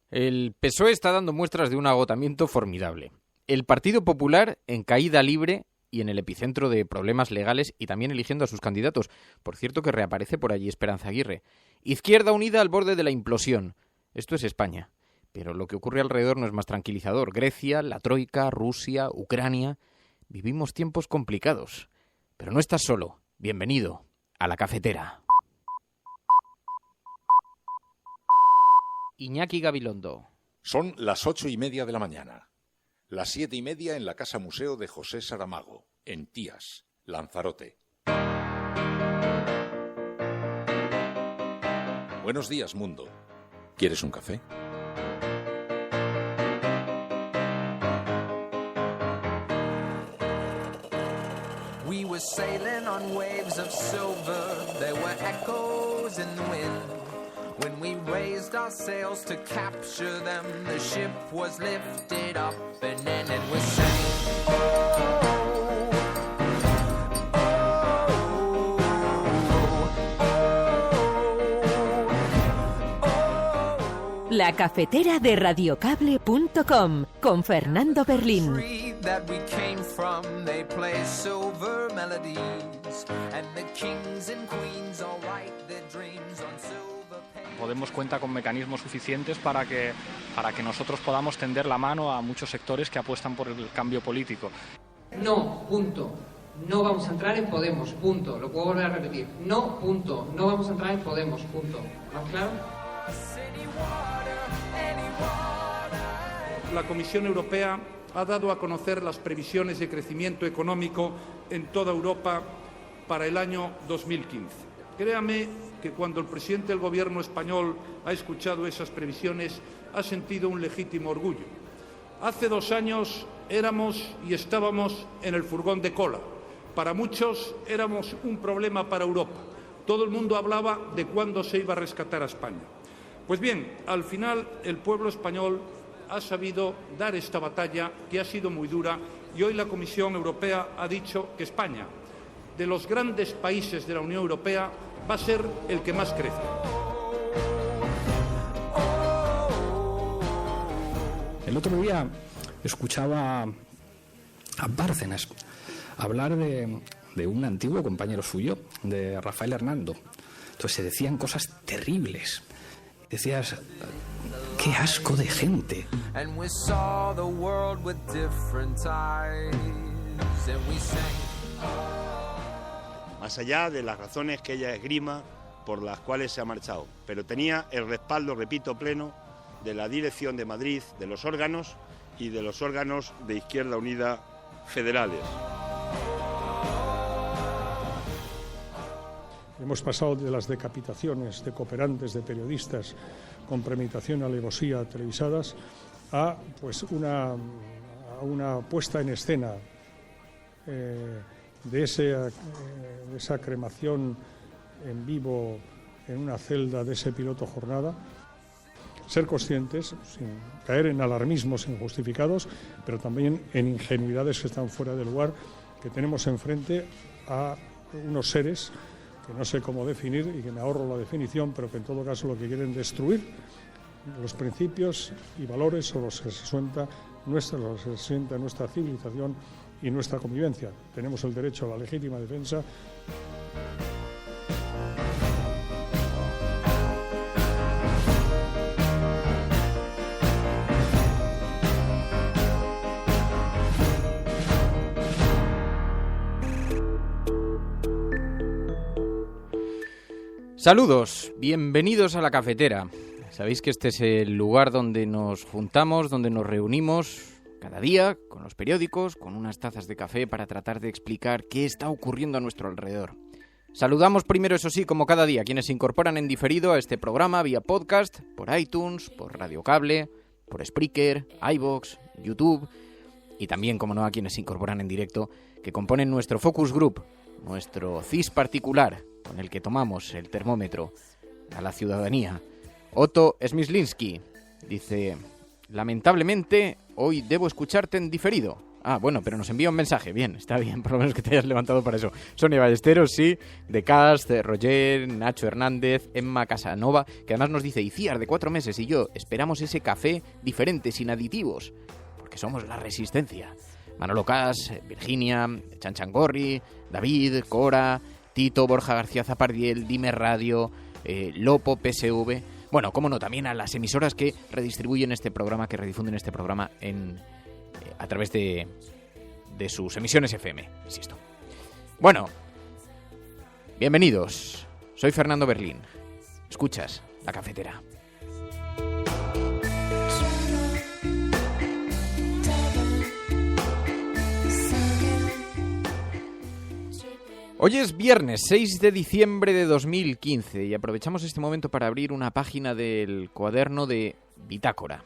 El PSOE está dando muestras de un agotamiento formidable. El Partido Popular en caída libre y en el epicentro de problemas legales y también eligiendo a sus candidatos. Por cierto que reaparece por allí Esperanza Aguirre. Izquierda Unida al borde de la implosión. Esto es España. Pero lo que ocurre alrededor no es más tranquilizador. Grecia, la Troika, Rusia, Ucrania. Vivimos tiempos complicados. Pero no estás solo. Bienvenido a La Cafetera. Iñaki Gabilondo. Son las 8:30 de la mañana. Las 7:30 en la Casa Museo de José Saramago, en Tías, Lanzarote. Buenos días, mundo. ¿Quieres un café? We were sailing on waves of silver. There were echoes in the wind. When we raised our sails to capture them, the ship was lifted up and then it was saying, oh, oh, oh, oh. La Cafetera de Radiocable.com con Fernando Berlín. That we came from, they play silver melodies, and the kings and queens all write their dreams on silver paper. Podemos cuenta con mecanismos suficientes para que nosotros podamos tender la mano a muchos sectores que apuestan por el cambio político. No, punto. No vamos a entrar en Podemos, punto. Lo puedo volver a repetir. No, punto. No vamos a entrar en Podemos, punto. ¿Más claro? La Comisión Europea ha dado a conocer las previsiones de crecimiento económico en toda Europa para el año 2015. Créame que cuando el presidente del Gobierno español ha escuchado esas previsiones ha sentido un legítimo orgullo. Hace 2 años éramos y estábamos en el furgón de cola. Para muchos éramos un problema para Europa. Todo el mundo hablaba de cuándo se iba a rescatar a España. Pues bien, al final el pueblo español ha sabido dar esta batalla, que ha sido muy dura, y hoy la Comisión Europea ha dicho que España, de los grandes países de la Unión Europea, va a ser el que más crece. El otro día escuchaba a Bárcenas hablar de un antiguo compañero suyo, de Rafael Hernando. Entonces se decían cosas terribles. Decías, qué asco de gente. Más allá de las razones que ella esgrima por las cuales se ha marchado, pero tenía el respaldo, repito, pleno de la dirección de Madrid, de los órganos y de los órganos de Izquierda Unida federales. Hemos pasado de las decapitaciones de cooperantes, de periodistas con premeditación, alevosía televisadas, a pues una puesta en escena de esa cremación en vivo en una celda de ese piloto Jornada. Ser conscientes, sin caer en alarmismos injustificados, pero también en ingenuidades que están fuera de lugar, que tenemos enfrente a unos seres que no sé cómo definir y que me ahorro la definición, pero que en todo caso lo que quieren destruir los principios y valores sobre los que se asienta nuestra civilización y nuestra convivencia. Tenemos el derecho a la legítima defensa. Saludos, bienvenidos a La Cafetera. Sabéis que este es el lugar donde nos juntamos, donde nos reunimos cada día con los periódicos, con unas tazas de café para tratar de explicar qué está ocurriendo a nuestro alrededor. Saludamos primero, eso sí, como cada día, quienes se incorporan en diferido a este programa vía podcast, por iTunes, por Radiocable, por Spreaker, iVoox, YouTube y también, como no, a quienes se incorporan en directo, que componen nuestro Focus Group, nuestro CIS particular, con el que tomamos el termómetro a la ciudadanía. Otto Smislinski dice: lamentablemente, hoy debo escucharte en diferido. Ah, bueno, pero nos envía un mensaje. Bien, está bien, por lo menos que te hayas levantado para eso. Sonia Ballesteros, sí, de Cast, de Roger, Nacho Hernández, Emma Casanova, que además nos dice, Iciar, de 4 meses, y yo, esperamos ese café diferente, sin aditivos, porque somos la resistencia. Manolo Cas, Virginia, Chanchangorri, David, Cora, Tito, Borja García Zapardiel, Dime Radio, Lopo, PSV. Bueno, cómo no, también a las emisoras que redistribuyen este programa, que redifunden este programa a través de sus emisiones FM, insisto. Bueno, bienvenidos. Soy Fernando Berlín. Escuchas La Cafetera. Hoy es viernes 6 de diciembre de 2015 y aprovechamos este momento para abrir una página del cuaderno de Bitácora.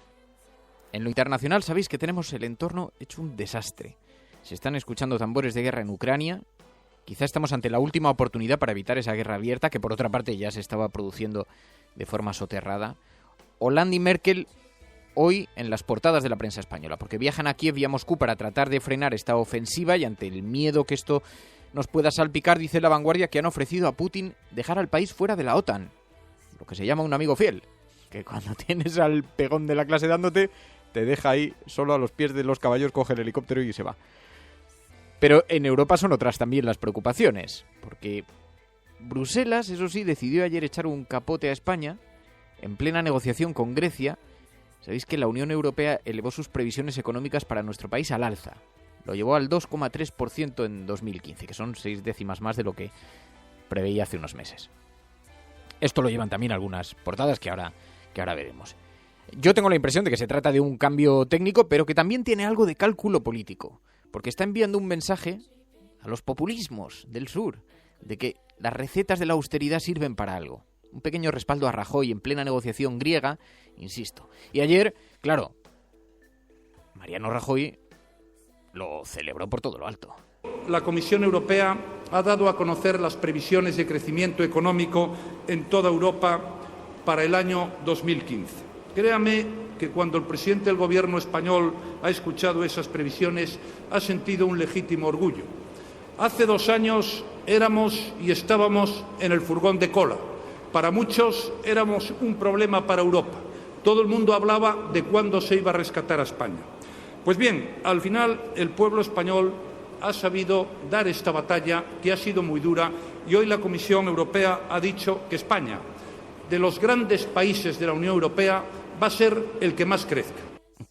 En lo internacional sabéis que tenemos el entorno hecho un desastre. Se están escuchando tambores de guerra en Ucrania. Quizá estamos ante la última oportunidad para evitar esa guerra abierta, que por otra parte ya se estaba produciendo de forma soterrada. Hollande y Merkel hoy en las portadas de la prensa española, porque viajan a Kiev y a Moscú para tratar de frenar esta ofensiva y ante el miedo que esto nos pueda salpicar, dice La Vanguardia, que han ofrecido a Putin dejar al país fuera de la OTAN, lo que se llama un amigo fiel, que cuando tienes al pegón de la clase dándote, te deja ahí solo a los pies de los caballos, coge el helicóptero y se va. Pero en Europa son otras también las preocupaciones, porque Bruselas, eso sí, decidió ayer echar un capote a España en plena negociación con Grecia. Sabéis que la Unión Europea elevó sus previsiones económicas para nuestro país al alza. Lo llevó al 2,3% en 2015, que son 6 décimas más de lo que preveía hace unos meses. Esto lo llevan también algunas portadas que ahora veremos. Yo tengo la impresión de que se trata de un cambio técnico, pero que también tiene algo de cálculo político, porque está enviando un mensaje a los populismos del sur, de que las recetas de la austeridad sirven para algo. Un pequeño respaldo a Rajoy en plena negociación griega, insisto. Y ayer, claro, Mariano Rajoy lo celebró por todo lo alto. La Comisión Europea ha dado a conocer las previsiones de crecimiento económico en toda Europa para el año 2015. Créame que cuando el presidente del Gobierno español ha escuchado esas previsiones ha sentido un legítimo orgullo. Hace 2 años éramos y estábamos en el furgón de cola. Para muchos éramos un problema para Europa. Todo el mundo hablaba de cuándo se iba a rescatar a España. Pues bien, al final el pueblo español ha sabido dar esta batalla, que ha sido muy dura, y hoy la Comisión Europea ha dicho que España, de los grandes países de la Unión Europea, va a ser el que más crezca.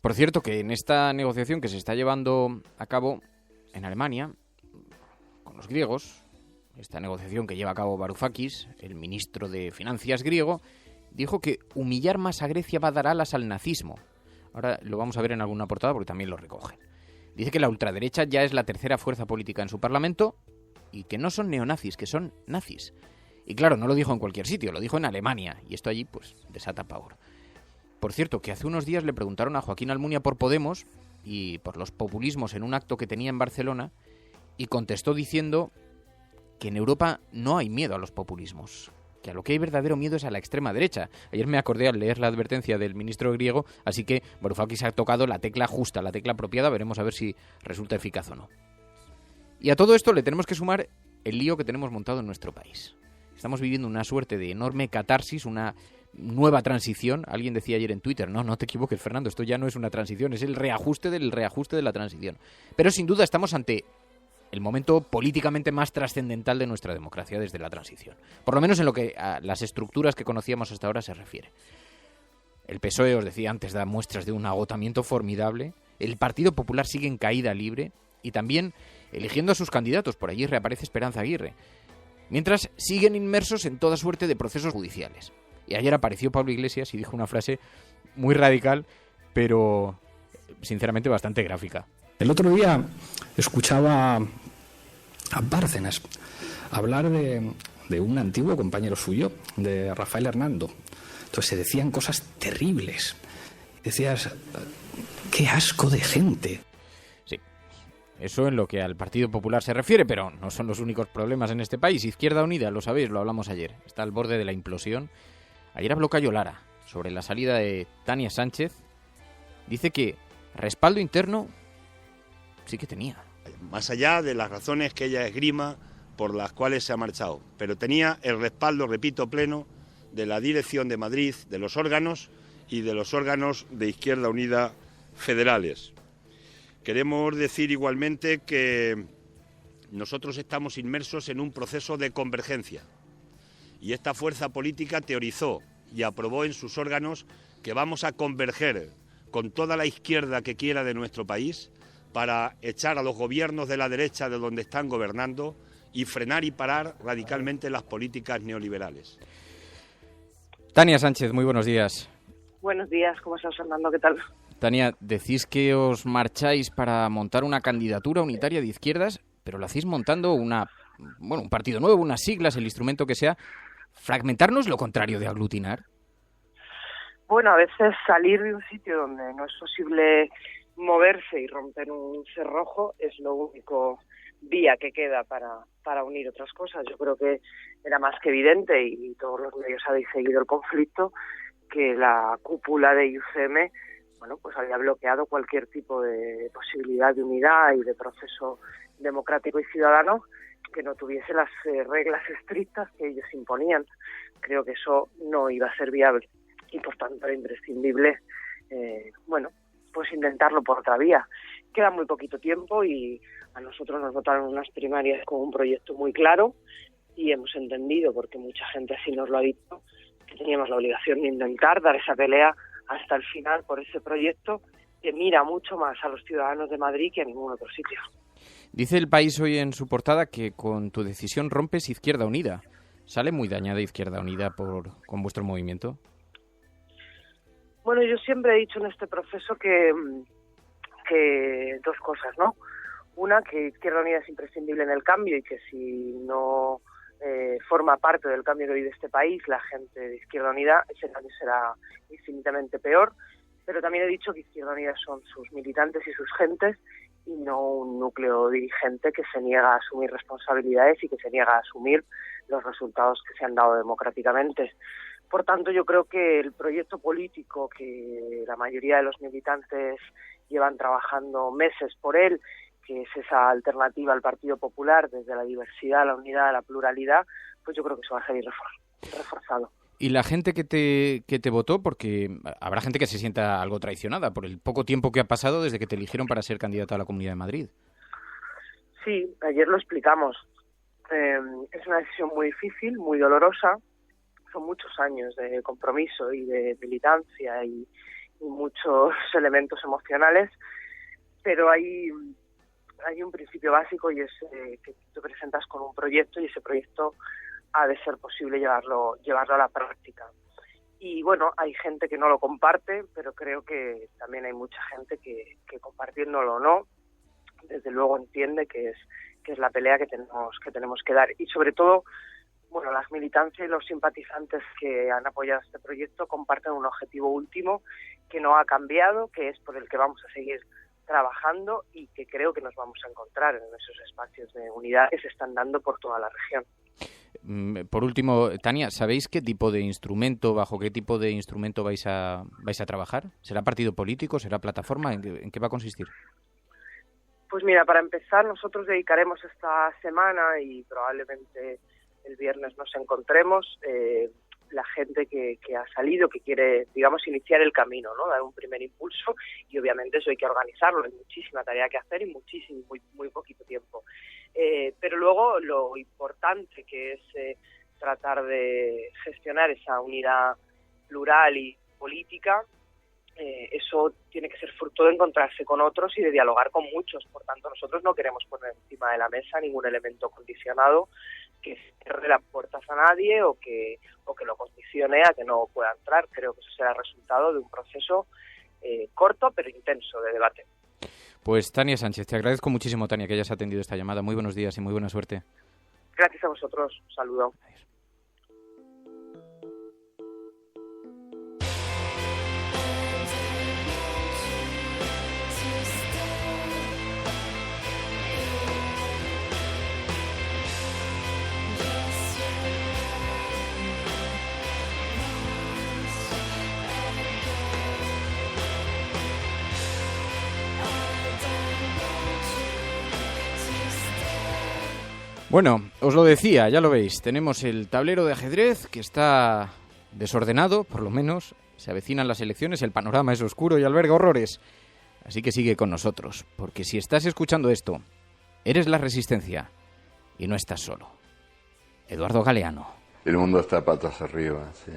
Por cierto, que en esta negociación que se está llevando a cabo en Alemania, con los griegos, esta negociación que lleva a cabo Varoufakis, el ministro de Finanzas griego, dijo que humillar más a Grecia va a dar alas al nazismo. Ahora lo vamos a ver en alguna portada porque también lo recoge. Dice que la ultraderecha ya es la tercera fuerza política en su parlamento y que no son neonazis, que son nazis. Y claro, no lo dijo en cualquier sitio, lo dijo en Alemania, y esto allí pues desata pavor. Por cierto, que hace unos días le preguntaron a Joaquín Almunia por Podemos y por los populismos en un acto que tenía en Barcelona, y contestó diciendo que en Europa no hay miedo a los populismos, que a lo que hay verdadero miedo es a la extrema derecha. Ayer me acordé al leer la advertencia del ministro griego, así que Varoufakis ha tocado la tecla justa, la tecla apropiada, veremos a ver si resulta eficaz o no. Y a todo esto le tenemos que sumar el lío que tenemos montado en nuestro país. Estamos viviendo una suerte de enorme catarsis, una nueva transición. Alguien decía ayer en Twitter, no te equivoques, Fernando, esto ya no es una transición, es el reajuste del reajuste de la transición. Pero sin duda estamos ante el momento políticamente más trascendental de nuestra democracia desde la transición. Por lo menos en lo que a las estructuras que conocíamos hasta ahora se refiere. El PSOE, os decía antes, da muestras de un agotamiento formidable. El Partido Popular sigue en caída libre y también eligiendo a sus candidatos. Por allí reaparece Esperanza Aguirre. Mientras siguen inmersos en toda suerte de procesos judiciales. Y ayer apareció Pablo Iglesias y dijo una frase muy radical, pero sinceramente bastante gráfica. El otro día escuchaba a Bárcenas hablar de un antiguo compañero suyo, de Rafael Hernando. Entonces se decían cosas terribles. Decías, qué asco de gente. Sí, eso en lo que al Partido Popular se refiere, pero no son los únicos problemas en este país. Izquierda Unida, lo sabéis, lo hablamos ayer, está al borde de la implosión. Ayer habló Cayo Lara sobre la salida de Tania Sánchez. Dice que respaldo interno sí que tenía. Más allá de las razones que ella esgrima por las cuales se ha marchado, pero tenía el respaldo, repito, pleno de la dirección de Madrid, de los órganos y de los órganos de Izquierda Unida federales. Queremos decir igualmente que nosotros estamos inmersos en un proceso de convergencia y esta fuerza política teorizó y aprobó en sus órganos que vamos a converger con toda la izquierda que quiera de nuestro país para echar a los gobiernos de la derecha de donde están gobernando y frenar y parar radicalmente las políticas neoliberales. Tania Sánchez, muy buenos días. Buenos días, ¿cómo estás, Fernando? ¿Qué tal? Tania, decís que os marcháis para montar una candidatura unitaria de izquierdas, pero lo hacéis montando un partido nuevo, unas siglas, el instrumento que sea. ¿Fragmentar no es lo contrario de aglutinar? Bueno, a veces salir de un sitio donde no es posible moverse y romper un cerrojo es lo único vía que queda para unir otras cosas. Yo creo que era más que evidente, y todos los medios habéis seguido el conflicto, que la cúpula de IUCM pues había bloqueado cualquier tipo de posibilidad de unidad y de proceso democrático y ciudadano que no tuviese las reglas estrictas que ellos imponían. Creo que eso no iba a ser viable y por tanto era imprescindible pues intentarlo por otra vía. Queda muy poquito tiempo y a nosotros nos votaron unas primarias con un proyecto muy claro y hemos entendido, porque mucha gente así nos lo ha dicho, que teníamos la obligación de intentar dar esa pelea hasta el final por ese proyecto que mira mucho más a los ciudadanos de Madrid que a ningún otro sitio. Dice El País hoy en su portada que con tu decisión rompes Izquierda Unida. ¿Sale muy dañada Izquierda Unida con vuestro movimiento? Bueno, yo siempre he dicho en este proceso que dos cosas, ¿no? Una, que Izquierda Unida es imprescindible en el cambio y que si no forma parte del cambio que vive este país, la gente de Izquierda Unida, ese cambio será infinitamente peor. Pero también he dicho que Izquierda Unida son sus militantes y sus gentes y no un núcleo dirigente que se niega a asumir responsabilidades y que se niega a asumir los resultados que se han dado democráticamente. Por tanto, yo creo que el proyecto político que la mayoría de los militantes llevan trabajando meses por él, que es esa alternativa al Partido Popular, desde la diversidad, la unidad, la pluralidad, pues yo creo que eso va a salir reforzado. ¿Y la gente que te votó? Porque habrá gente que se sienta algo traicionada por el poco tiempo que ha pasado desde que te eligieron para ser candidata a la Comunidad de Madrid. Sí, ayer lo explicamos. Es una decisión muy difícil, muy dolorosa. Son muchos años de compromiso y de militancia y muchos elementos emocionales, pero hay un principio básico y es que te presentas con un proyecto y ese proyecto ha de ser posible llevarlo a la práctica. Y bueno, hay gente que no lo comparte, pero creo que también hay mucha gente que compartiéndolo o no, desde luego entiende que es la pelea que tenemos que dar. Y sobre todo, bueno, las militancias y los simpatizantes que han apoyado este proyecto comparten un objetivo último que no ha cambiado, que es por el que vamos a seguir trabajando y que creo que nos vamos a encontrar en esos espacios de unidad que se están dando por toda la región. Por último, Tania, ¿sabéis bajo qué tipo de instrumento vais a trabajar? ¿Será partido político? ¿Será plataforma? ¿En qué va a consistir? Pues mira, para empezar, nosotros dedicaremos esta semana y probablemente el viernes nos encontremos, la gente que ha salido, que quiere, digamos, iniciar el camino, ¿no? Dar un primer impulso y obviamente eso hay que organizarlo, hay muchísima tarea que hacer y muy poquito tiempo. Pero luego lo importante que es tratar de gestionar esa unidad plural y política, eso tiene que ser fruto de encontrarse con otros y de dialogar con muchos. Por tanto, nosotros no queremos poner encima de la mesa ningún elemento condicionado que cierre las puertas a nadie o que lo condicione a que no pueda entrar. Creo que eso será el resultado de un proceso corto pero intenso de debate. Pues Tania Sánchez, te agradezco muchísimo, Tania, que hayas atendido esta llamada. Muy buenos días y muy buena suerte. Gracias a vosotros. Un saludo. Adiós. Bueno, os lo decía, ya lo veis, tenemos el tablero de ajedrez que está desordenado, por lo menos, se avecinan las elecciones, el panorama es oscuro y alberga horrores. Así que sigue con nosotros, porque si estás escuchando esto, eres la resistencia y no estás solo. Eduardo Galeano. El mundo está patas arriba, sí.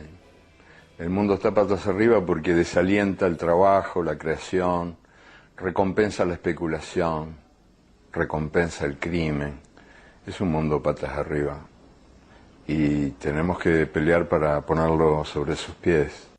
El mundo está patas arriba porque desalienta el trabajo, la creación, recompensa la especulación, recompensa el crimen. Es un mundo patas arriba y tenemos que pelear para ponerlo sobre sus pies.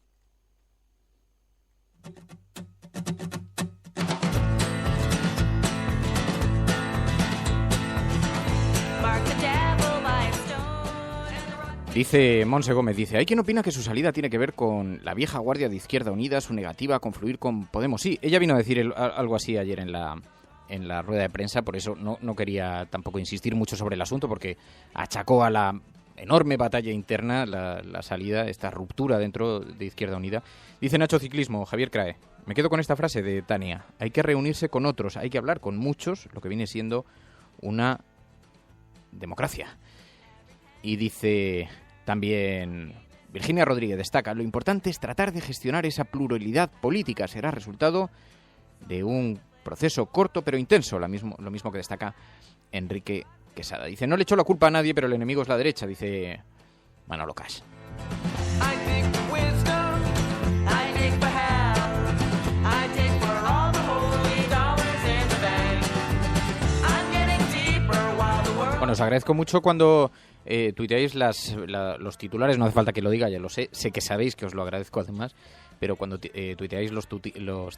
Dice Monse Gómez, dice, hay quien opina que su salida tiene que ver con la vieja guardia de Izquierda Unida, su negativa a confluir con Podemos. Sí, ella vino a decir algo así ayer en la rueda de prensa, por eso no quería tampoco insistir mucho sobre el asunto, porque achacó a la enorme batalla interna la salida, esta ruptura dentro de Izquierda Unida. Dice Nacho Ciclismo, Javier Crae, me quedo con esta frase de Tania, hay que reunirse con otros, hay que hablar con muchos, lo que viene siendo una democracia. Y dice también Virginia Rodríguez, destaca, lo importante es tratar de gestionar esa pluralidad política, será resultado de un proceso corto pero intenso, lo mismo que destaca Enrique Quesada. Dice, no le echo la culpa a nadie, pero el enemigo es la derecha, dice Manolo Cash. Bueno, os agradezco mucho cuando tuiteáis los titulares, no hace falta que lo diga, ya lo sé que sabéis que os lo agradezco además, pero cuando tuiteáis los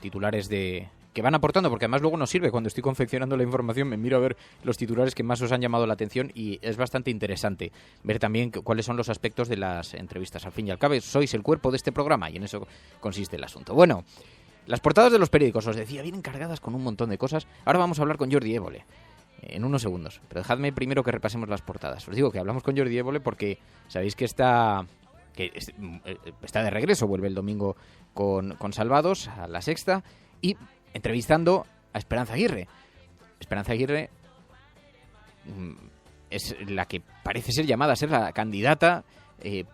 titulares que van aportando, porque además luego nos sirve cuando estoy confeccionando la información, me miro a ver los titulares que más os han llamado la atención y es bastante interesante ver también cuáles son los aspectos de las entrevistas. Al fin y al cabo, sois el cuerpo de este programa y en eso consiste el asunto. Bueno, las portadas de los periódicos, os decía, vienen cargadas con un montón de cosas. Ahora vamos a hablar con Jordi Évole en unos segundos, pero dejadme primero que repasemos las portadas. Os digo que hablamos con Jordi Évole porque sabéis que está de regreso, vuelve el domingo con Salvados a La Sexta y entrevistando a Esperanza Aguirre. Esperanza Aguirre es la que parece ser llamada a ser la candidata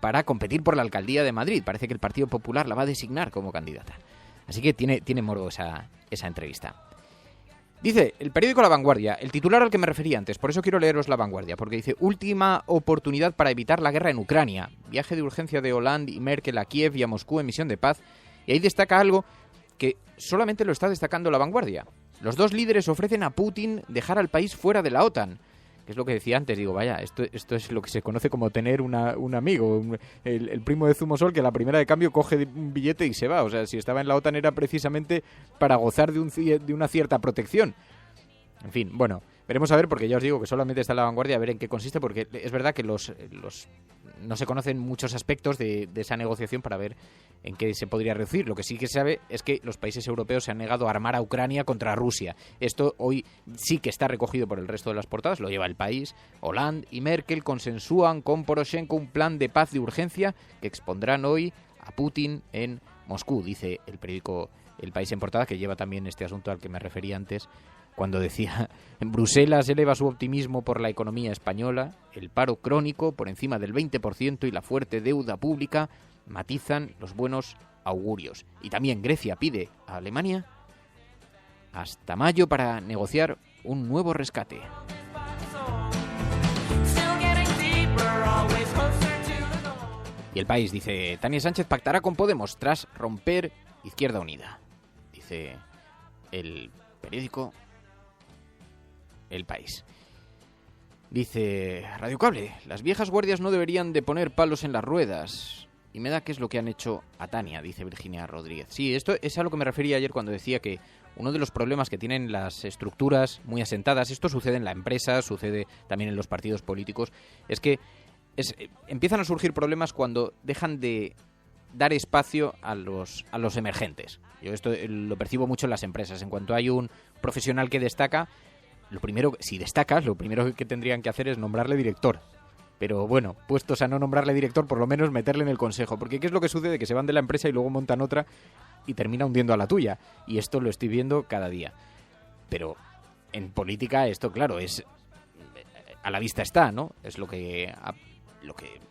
para competir por la alcaldía de Madrid. Parece que el Partido Popular la va a designar como candidata. Así que tiene morbo esa entrevista. Dice el periódico La Vanguardia, el titular al que me refería antes, por eso quiero leeros La Vanguardia, porque dice, última oportunidad para evitar la guerra en Ucrania. Viaje de urgencia de Hollande y Merkel a Kiev y a Moscú en misión de paz. Y ahí destaca algo que solamente lo está destacando La Vanguardia. Los dos líderes ofrecen a Putin dejar al país fuera de la OTAN. Que es lo que decía antes, digo, vaya, esto es lo que se conoce como tener un amigo, el primo de Zumosol que a la primera de cambio coge un billete y se va. O sea, si estaba en la OTAN era precisamente para gozar de una cierta protección. En fin, bueno, veremos a ver, porque ya os digo que solamente está en La Vanguardia, a ver en qué consiste, porque es verdad que no se conocen muchos aspectos de esa negociación para ver en qué se podría reducir. Lo que sí que se sabe es que los países europeos se han negado a armar a Ucrania contra Rusia. Esto hoy sí que está recogido por el resto de las portadas, lo lleva El País. Hollande y Merkel consensúan con Poroshenko un plan de paz de urgencia que expondrán hoy a Putin en Moscú, dice el periódico El País en portada, que lleva también este asunto al que me refería antes, cuando decía, en Bruselas eleva su optimismo por la economía española, el paro crónico por encima del 20% y la fuerte deuda pública matizan los buenos augurios. Y también Grecia pide a Alemania hasta mayo para negociar un nuevo rescate. Y El País dice, Tania Sánchez pactará con Podemos tras romper Izquierda Unida. Dice el periódico El País. Dice Radio Cable, las viejas guardias no deberían de poner palos en las ruedas. Y me da que es lo que han hecho a Tania, dice Virginia Rodríguez. Sí, esto es a lo que me refería ayer cuando decía que uno de los problemas que tienen las estructuras muy asentadas, esto sucede en la empresa, sucede también en los partidos políticos, es que empiezan a surgir problemas cuando dejan de dar espacio a los emergentes. Yo esto lo percibo mucho en las empresas. En cuanto hay un profesional que destaca, si destacas, lo primero que tendrían que hacer es nombrarle director. Pero bueno, puestos a no nombrarle director, por lo menos meterle en el consejo. Porque ¿qué es lo que sucede? Que se van de la empresa y luego montan otra y termina hundiendo a la tuya. Y esto lo estoy viendo cada día. Pero en política esto, claro, es a la vista está, ¿no? Es lo que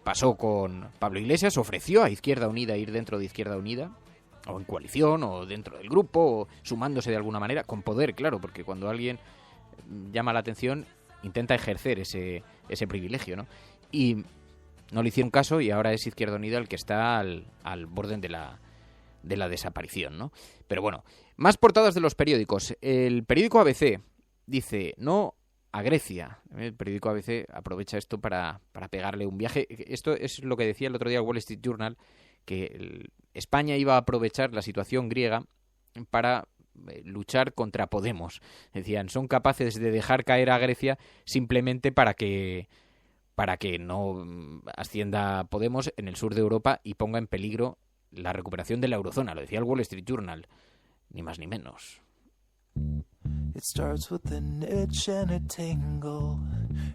pasó con Pablo Iglesias. Ofreció a Izquierda Unida ir dentro de Izquierda Unida, o en coalición, o dentro del grupo, o sumándose de alguna manera, con poder, claro, porque cuando alguien llama la atención, intenta ejercer ese privilegio, ¿no? Y no le hicieron caso, y ahora es Izquierda Unida el que está al borde de la desaparición, ¿no? Pero bueno, más portadas de los periódicos. El periódico ABC dice no a Grecia. El periódico ABC aprovecha esto para pegarle un viaje. Esto es lo que decía el otro día el Wall Street Journal, que España iba a aprovechar la situación griega para luchar contra Podemos. Decían, son capaces de dejar caer a Grecia simplemente para que no ascienda Podemos en el sur de Europa y ponga en peligro la recuperación de la eurozona. Lo decía el Wall Street Journal, ni más ni menos. It starts with an itch and a tingle,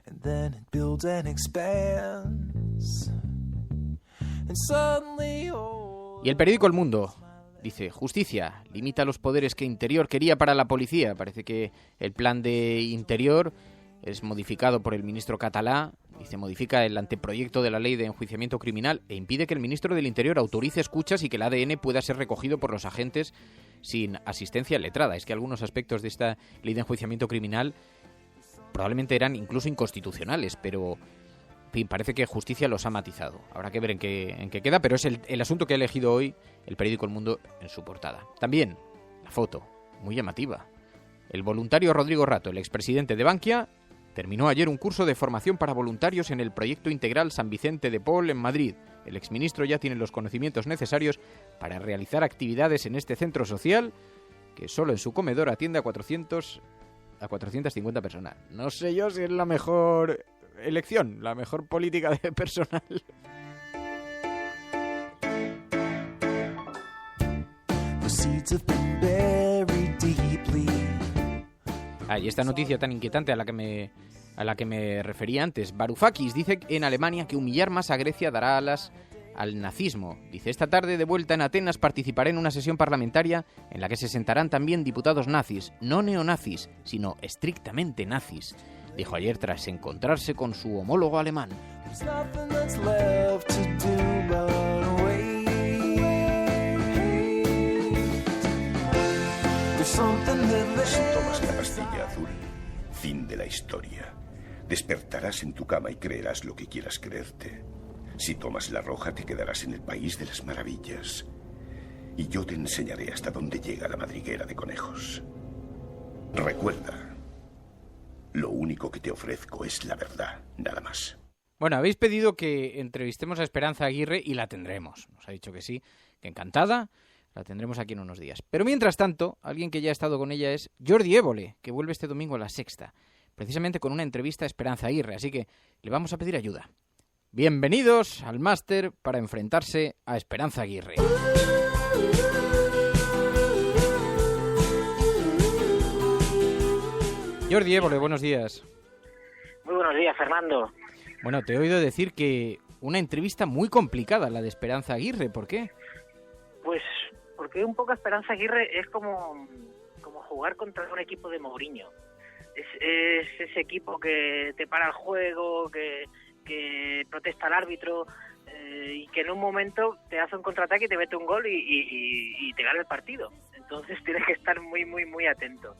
and then it builds and expands. And suddenly, Y el periódico El Mundo dice, justicia, limita los poderes que Interior quería para la policía. Parece que el plan de Interior es modificado por el ministro catalá. Dice, modifica el anteproyecto de la ley de enjuiciamiento criminal e impide que el ministro del Interior autorice escuchas y que el ADN pueda ser recogido por los agentes sin asistencia letrada. Es que algunos aspectos de esta ley de enjuiciamiento criminal probablemente eran incluso inconstitucionales, pero en fin, parece que Justicia los ha matizado. Habrá que ver en qué queda, pero es el asunto que ha elegido hoy el periódico El Mundo en su portada. También la foto, muy llamativa. El voluntario Rodrigo Rato, el expresidente de Bankia, terminó ayer un curso de formación para voluntarios en el proyecto integral San Vicente de Paul en Madrid. El exministro ya tiene los conocimientos necesarios para realizar actividades en este centro social que solo en su comedor atiende a 450 personas. No sé yo si es la mejor elección, la mejor política de personal. Y esta noticia tan inquietante a la que me refería antes. Varoufakis dice en Alemania que humillar más a Grecia dará alas al nazismo. Dice, esta tarde de vuelta en Atenas participaré en una sesión parlamentaria en la que se sentarán también diputados nazis, no neonazis, sino estrictamente nazis. Dijo ayer tras encontrarse con su homólogo alemán. Si tomas la pastilla azul, fin de la historia. Despertarás en tu cama y creerás lo que quieras creerte. Si tomas la roja, te quedarás en el país de las maravillas. Y yo te enseñaré hasta dónde llega la madriguera de conejos. Recuerda, lo único que te ofrezco es la verdad, nada más. Bueno, habéis pedido que entrevistemos a Esperanza Aguirre y la tendremos. Nos ha dicho que sí, que encantada. La tendremos aquí en unos días. Pero mientras tanto, alguien que ya ha estado con ella es Jordi Évole, que vuelve este domingo a La Sexta, precisamente con una entrevista a Esperanza Aguirre, así que le vamos a pedir ayuda. Bienvenidos al máster para enfrentarse a Esperanza Aguirre. Jordi Évole, buenos días. Muy buenos días, Fernando. Bueno, te he oído decir que una entrevista muy complicada, la de Esperanza Aguirre. ¿Por qué? Pues porque un poco Esperanza Aguirre es como jugar contra un equipo de Mourinho. Es ese equipo que te para el juego, que protesta al árbitro y que en un momento te hace un contraataque y te mete un gol y te gana el partido. Entonces tienes que estar muy, muy, muy atento.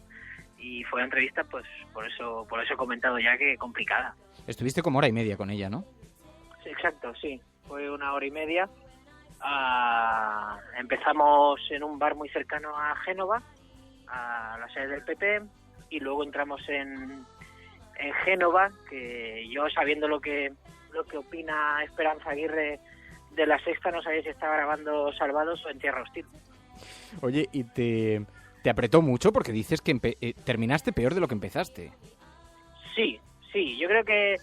Y fue una entrevista, pues por eso he comentado ya que complicada. Estuviste como hora y media con ella, ¿no? Sí, exacto, sí. Fue una hora y media. Empezamos en un bar muy cercano a Génova, a la sede del PP, y luego entramos en Génova, que yo, sabiendo lo que opina Esperanza Aguirre de La Sexta, no sabía si estaba grabando Salvados o En Tierra Hostil. Oye, ¿y te apretó mucho? Porque dices que terminaste peor de lo que empezaste. Sí, yo creo que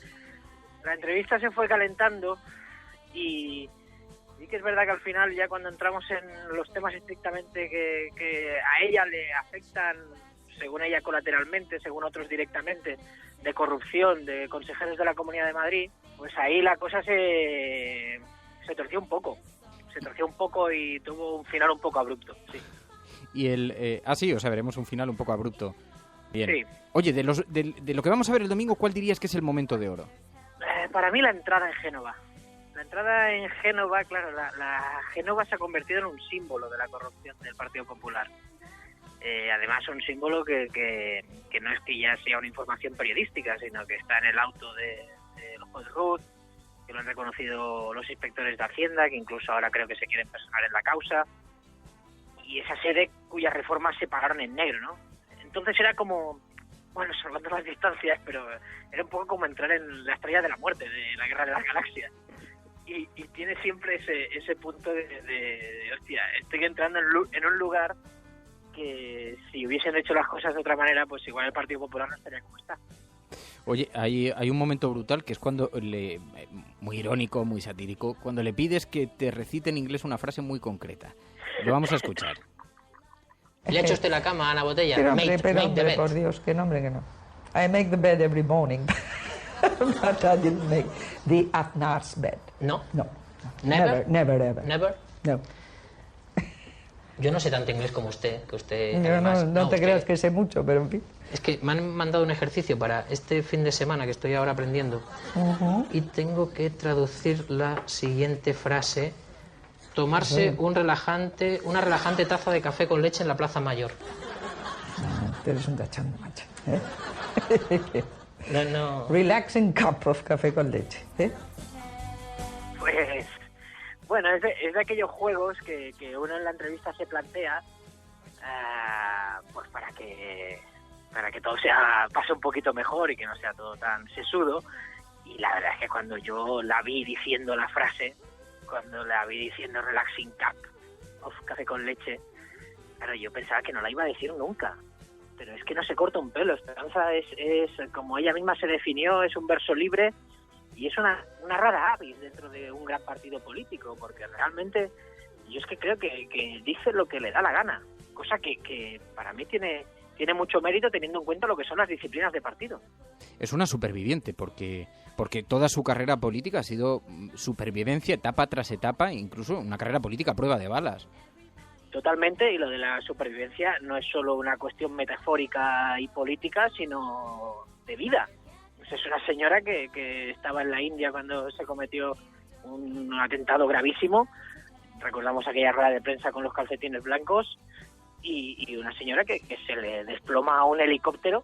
la entrevista se fue calentando y sí que es verdad que al final, ya cuando entramos en los temas estrictamente que a ella le afectan, según ella colateralmente, según otros directamente, de corrupción, de consejeros de la Comunidad de Madrid, pues ahí la cosa se torció un poco. Se torció un poco y tuvo un final un poco abrupto, sí. Y sí, o sea, veremos un final un poco abrupto. Bien. Sí. Oye, de lo que vamos a ver el domingo, ¿cuál dirías que es el momento de oro? Para mí la entrada en Génova. La entrada en Génova, claro, la Génova se ha convertido en un símbolo de la corrupción del Partido Popular. Además, un símbolo que no es que ya sea una información periodística, sino que está en el auto del juez Ruth, que lo han reconocido los inspectores de Hacienda, que incluso ahora creo que se quieren personar en la causa, y esa sede cuyas reformas se pagaron en negro, ¿no? Entonces era como, bueno, salvando las distancias, pero era un poco como entrar en la estrella de la muerte, de la Guerra de las Galaxias. Y tiene siempre ese punto de hostia, estoy entrando en un lugar que si hubiesen hecho las cosas de otra manera, pues igual el Partido Popular no estaría como está. Oye, hay un momento brutal que es cuando muy irónico, muy satírico, cuando le pides que te recite en inglés una frase muy concreta. Lo vamos a escuchar. ¿Le ha hecho usted la cama a Ana Botella? Pero hombre, Make the bed. por Dios, qué nombre que no. I make the bed every morning. But I didn't make the Aznar's bed. No. No. Never? Never, ever. Never? No. Yo no sé tanto inglés como usted, que usted Yo además... no te usted- creas que sé mucho, pero en fin. Es que me han mandado un ejercicio para este fin de semana que estoy ahora aprendiendo Ujú. y tengo que traducir la siguiente frase: tomarse Ujú. una relajante taza de café con leche en la Plaza Mayor. Tú eres un cachondo, macho. No. Relaxing cup of café con leche. Pues, bueno, es de aquellos juegos que uno en la entrevista se plantea, pues para que todo pase un poquito mejor y que no sea todo tan sesudo. Y la verdad es que cuando yo la vi diciendo la frase, cuando la vi diciendo relaxing cup of café con leche, claro, yo pensaba que no la iba a decir nunca. Pero es que no se corta un pelo. Esperanza es como ella misma se definió, es un verso libre y es una rara avis dentro de un gran partido político, porque realmente yo es que creo que dice lo que le da la gana, cosa que para mí tiene mucho mérito teniendo en cuenta lo que son las disciplinas de partido. Es una superviviente porque toda su carrera política ha sido supervivencia etapa tras etapa, incluso una carrera política a prueba de balas. Totalmente, y lo de la supervivencia no es solo una cuestión metafórica y política, sino de vida. Es una señora que estaba en la India cuando se cometió un atentado gravísimo. Recordamos aquella rueda de prensa con los calcetines blancos y una señora que se le desploma a un helicóptero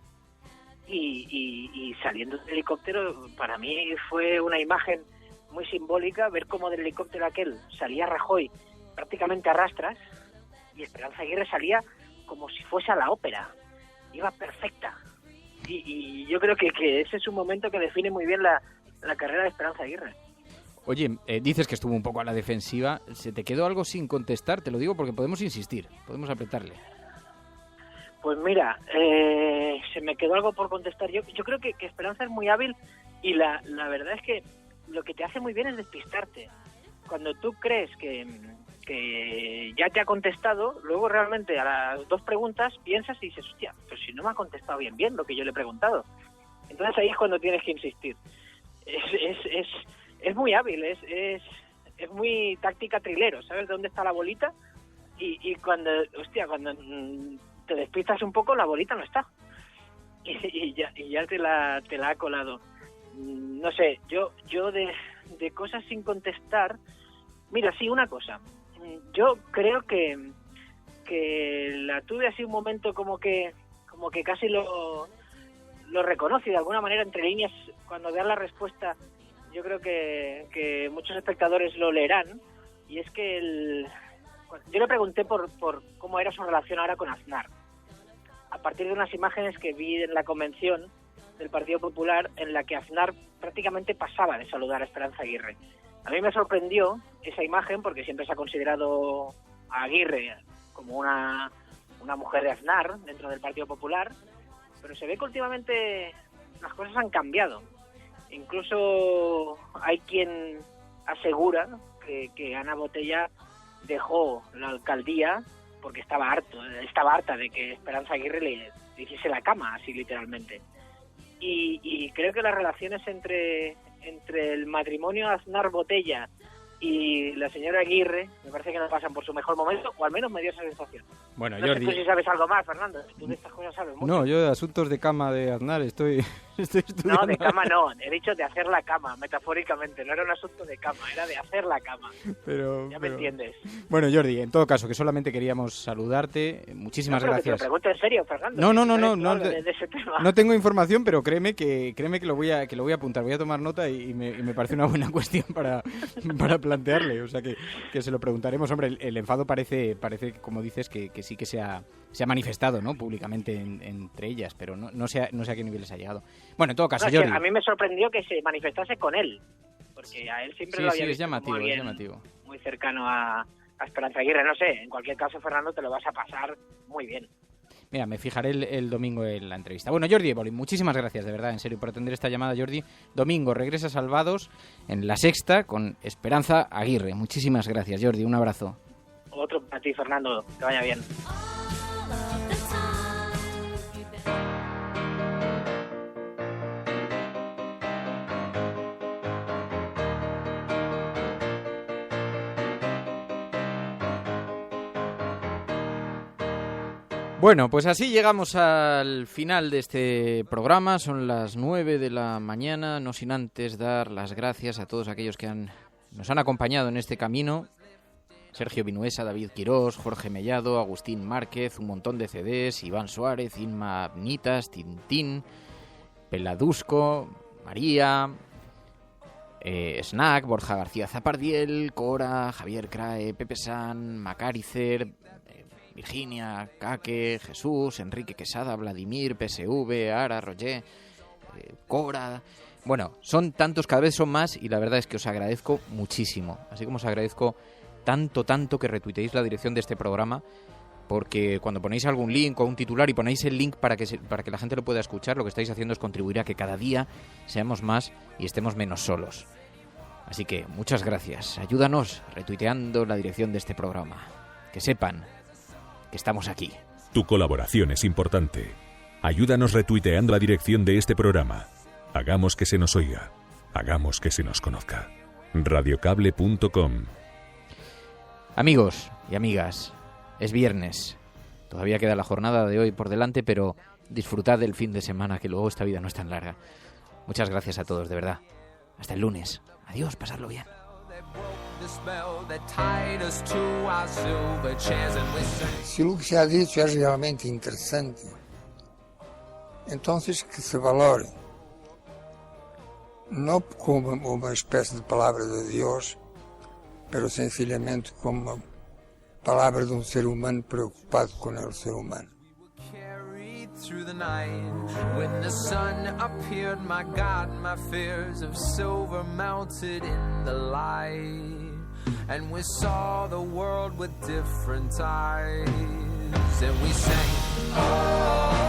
y saliendo del helicóptero, para mí fue una imagen muy simbólica ver cómo del helicóptero aquel salía Rajoy prácticamente a rastras y Esperanza Aguirre salía como si fuese a la ópera, iba perfecta. Y yo creo que ese es un momento que define muy bien la carrera de Esperanza Aguirre. Oye, dices que estuvo un poco a la defensiva. ¿Se te quedó algo sin contestar? Te lo digo porque podemos insistir, podemos apretarle. Pues mira, se me quedó algo por contestar. Yo creo que Esperanza es muy hábil y la verdad es que lo que te hace muy bien es despistarte. Cuando tú crees que ya te ha contestado, luego realmente a las dos preguntas piensas y dices, hostia, pero si no me ha contestado bien lo que yo le he preguntado. Entonces ahí es cuando tienes que insistir. Es muy hábil, es muy táctica trilero, ¿sabes dónde está la bolita? Y cuando te despistas un poco, la bolita no está. Y ya te la ha colado. No sé, yo de cosas sin contestar, mira, sí, una cosa. Yo creo que la tuve así un momento como que casi lo reconoce de alguna manera entre líneas cuando vean la respuesta. Yo creo que muchos espectadores lo leerán, y es que yo le pregunté por cómo era su relación ahora con Aznar, a partir de unas imágenes que vi en la convención del Partido Popular en la que Aznar prácticamente pasaba de saludar a Esperanza Aguirre. A mí me sorprendió esa imagen porque siempre se ha considerado a Aguirre como una mujer de Aznar dentro del Partido Popular, pero se ve que últimamente las cosas han cambiado. Incluso hay quien asegura que Ana Botella dejó la alcaldía porque estaba harta de que Esperanza Aguirre le hiciese la cama, así literalmente. Y creo que las relaciones entre el matrimonio Aznar-Botella y la señora Aguirre me parece que no pasan por su mejor momento, o al menos me dio esa sensación. Bueno, no Jordi... sé tú si sabes algo más, Fernando. Tú de estas cosas sabes mucho. No, yo de asuntos de cama de Aznar estoy estudiando. No, de cama no. He dicho de hacer la cama, metafóricamente. No era un asunto de cama, era de hacer la cama. Ya me entiendes. Bueno, Jordi, en todo caso, que solamente queríamos saludarte. Muchísimas gracias. Que te lo pregunto en serio, Fernando. No tengo información, pero créeme que lo voy a apuntar. Voy a tomar nota y me parece una buena cuestión para plantearle. O sea, que se lo preguntaremos. Hombre, el enfado parece como dices, que sí que se ha manifestado, ¿no?, públicamente entre ellas, pero no sé a qué niveles ha llegado. Bueno, en todo caso, Jordi... a mí me sorprendió que se manifestase con él, porque a él siempre lo había visto llamativo, como alguien muy cercano a Esperanza Aguirre. No sé, en cualquier caso, Fernando, te lo vas a pasar muy bien. Mira, me fijaré el domingo en la entrevista. Bueno, Jordi Évole, muchísimas gracias, de verdad, en serio, por atender esta llamada, Jordi. Domingo, regresa Salvados en La Sexta con Esperanza Aguirre. Muchísimas gracias, Jordi, un abrazo. Otro para ti, Fernando, que vaya bien. Bueno, pues así llegamos al final de este programa. Son las 9 de la mañana, no sin antes dar las gracias a todos aquellos que nos han acompañado en este camino. Sergio Vinuesa, David Quirós, Jorge Mellado, Agustín Márquez, un montón de CDs, Iván Suárez, Inma Abnitas, Tintín, Peladusco, María, Snack, Borja García Zapardiel, Cora, Javier Crae, Pepe San, Macáricer, Virginia, Caque, Jesús, Enrique Quesada, Vladimir, PSV, Ara, Roger, Cora... Bueno, son tantos, cada vez son más, y la verdad es que os agradezco muchísimo. Así como os agradezco tanto que retuiteéis la dirección de este programa, porque cuando ponéis algún link o un titular y ponéis el link para que la gente lo pueda escuchar, lo que estáis haciendo es contribuir a que cada día seamos más y estemos menos solos. Así que muchas gracias. Ayúdanos retuiteando la dirección de este programa. Que sepan que estamos aquí. Tu colaboración es importante. Ayúdanos retuiteando la dirección de este programa. Hagamos que se nos oiga. Hagamos que se nos conozca. Radiocable.com. Amigos y amigas, es viernes. Todavía queda la jornada de hoy por delante, pero disfrutad del fin de semana, que luego esta vida no es tan larga. Muchas gracias a todos, de verdad. Hasta el lunes. Adiós, pasadlo bien. Si lo que se ha dicho es realmente interesante, entonces que se valore, no como uma espécie de palavra de Deus, pero sencillamente como uma palavra de um ser humano preocupado com o ser humano. Through the night, when the sun appeared, my God, my fears of silver melted in the light, and we saw the world with different eyes, and we sang, oh.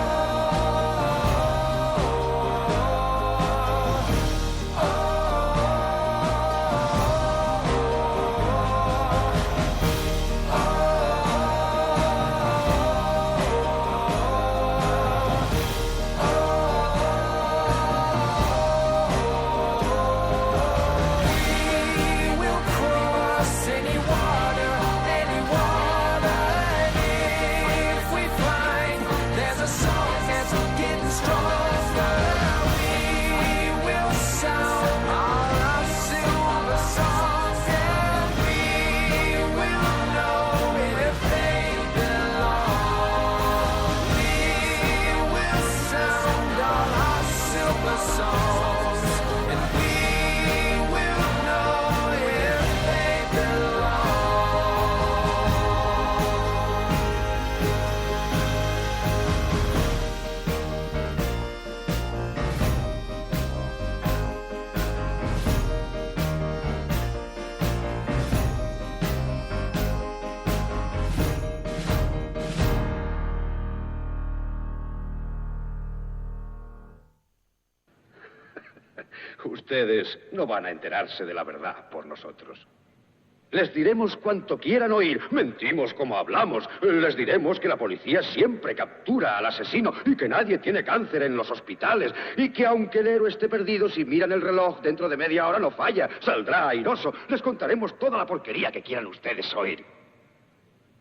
Ustedes no van a enterarse de la verdad por nosotros. Les diremos cuanto quieran oír. Mentimos como hablamos. Les diremos que la policía siempre captura al asesino y que nadie tiene cáncer en los hospitales. Y que aunque el héroe esté perdido, si miran el reloj, dentro de media hora no falla. Saldrá airoso. Les contaremos toda la porquería que quieran ustedes oír.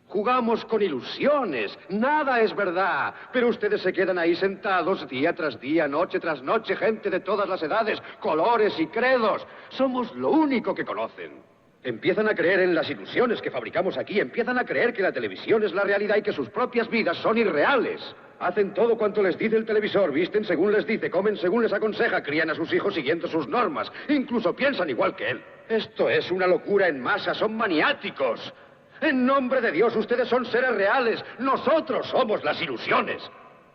Jugamos con ilusiones. Nada es verdad. Pero ustedes se quedan ahí sentados día tras día, noche tras noche, gente de todas las edades, colores y credos. Somos lo único que conocen. Empiezan a creer en las ilusiones que fabricamos aquí. Empiezan a creer que la televisión es la realidad y que sus propias vidas son irreales. Hacen todo cuanto les dice el televisor, visten según les dice, comen según les aconseja, crían a sus hijos siguiendo sus normas. Incluso piensan igual que él. Esto es una locura en masa, son maniáticos. En nombre de Dios, ustedes son seres reales. Nosotros somos las ilusiones.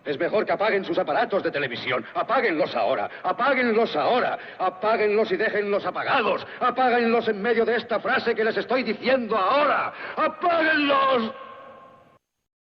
Es mejor que apaguen sus aparatos de televisión. Apáguenlos ahora. Apáguenlos ahora. Apáguenlos y déjenlos apagados. Apáguenlos en medio de esta frase que les estoy diciendo ahora. ¡Apáguenlos!